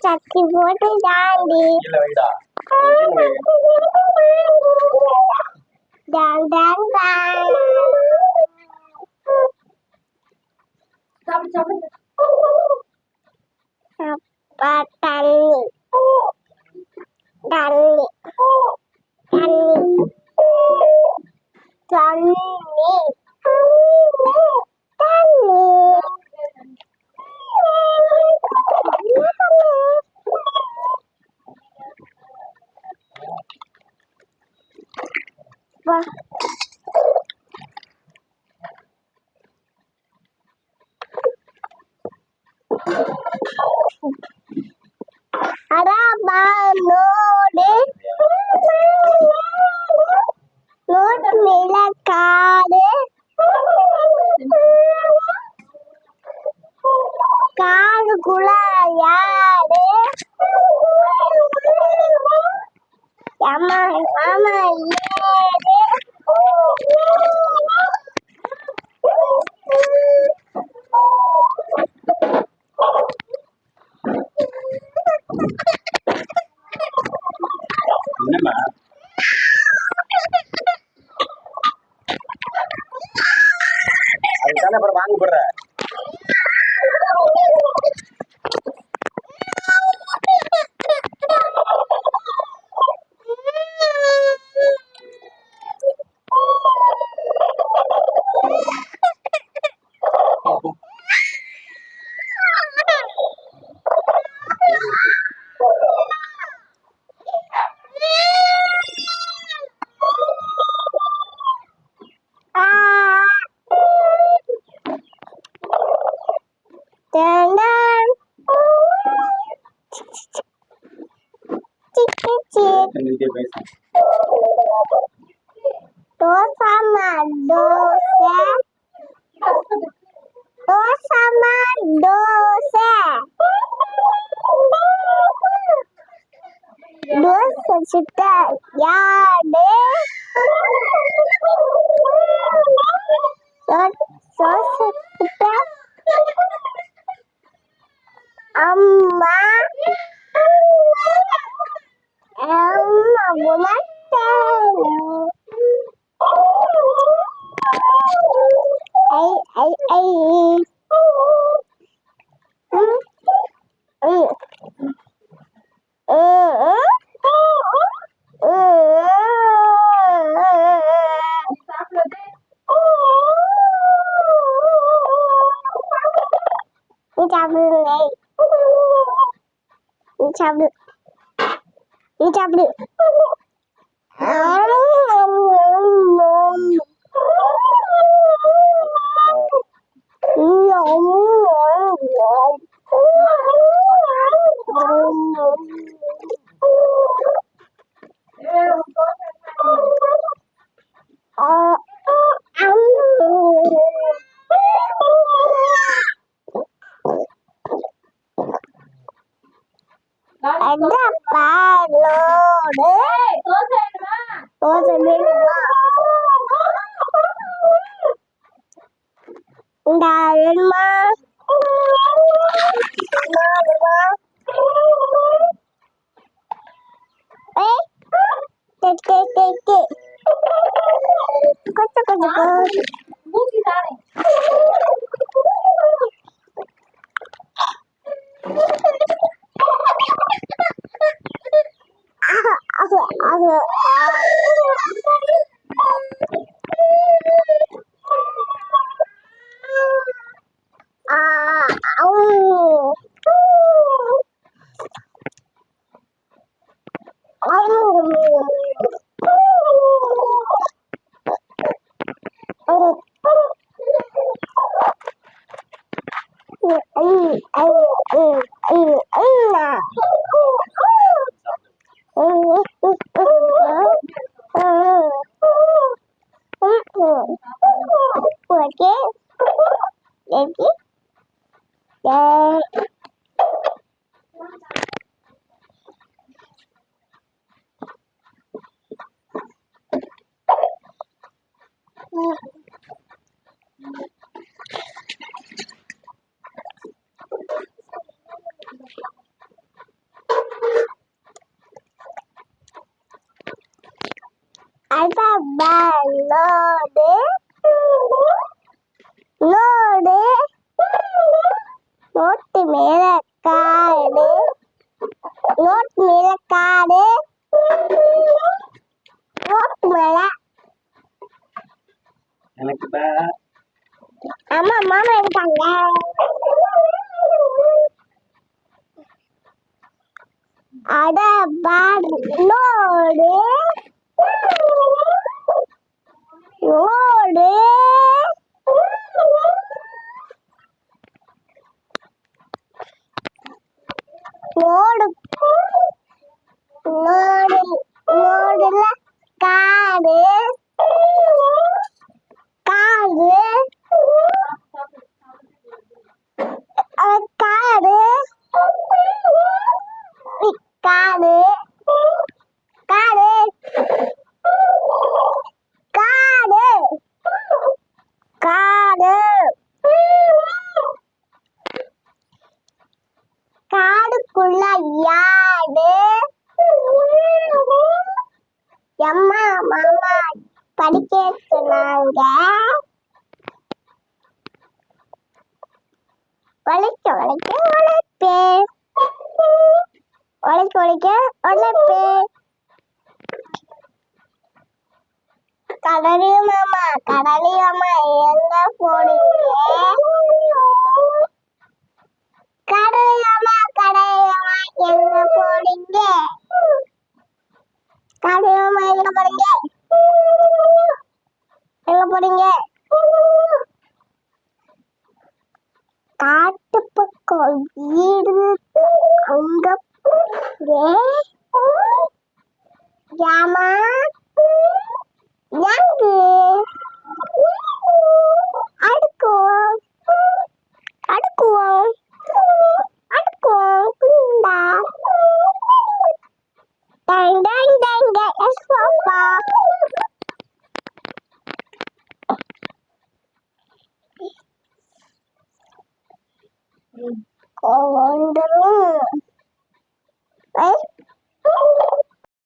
சக்தி போட்டு தாண்டி Don Don Don அப்பா தண்ணி தண்ணி தண்ணி காதுக்குள்ள யாரு அம்மா அம்மா அதுதானே அப்புறம் வாங்க போடுற சுட்ட யாரு அம்மா அம்மா ஐ ஐ ஐ சாப்பிடு லோடு லோடு நோட்டு மேல காடு நோட்டு மேல காடு நோட்டு மேல எனக்கு அம்மா மாமா இருக்காங்க. அட லோடு லோடு லோடு லோடு லோடுல காடு காடு காடு காடு காடு காடு காடு காடுக்குள்ள யாடு அம்மா மாமா படிக்க சொன்னாங்க. உழைக்க உழைக்க உழைப்பேன் உழைக்க உழைக்க உழைப்பேன். கடலி மாமா எங்க போறீங்க? கடலி மாமா எங்க போறீங்க? கடலி மாமா எங்க போறீங்க? எங்க போறீங்க? காட்டு பக்கம் வீடு அங்க ஜாமா எங்கு அடுக்குவோம் அடுக்குவோம் அடுக்குவோம் குண்டா tongue tongue tongue tongue yes papa வந்துரும்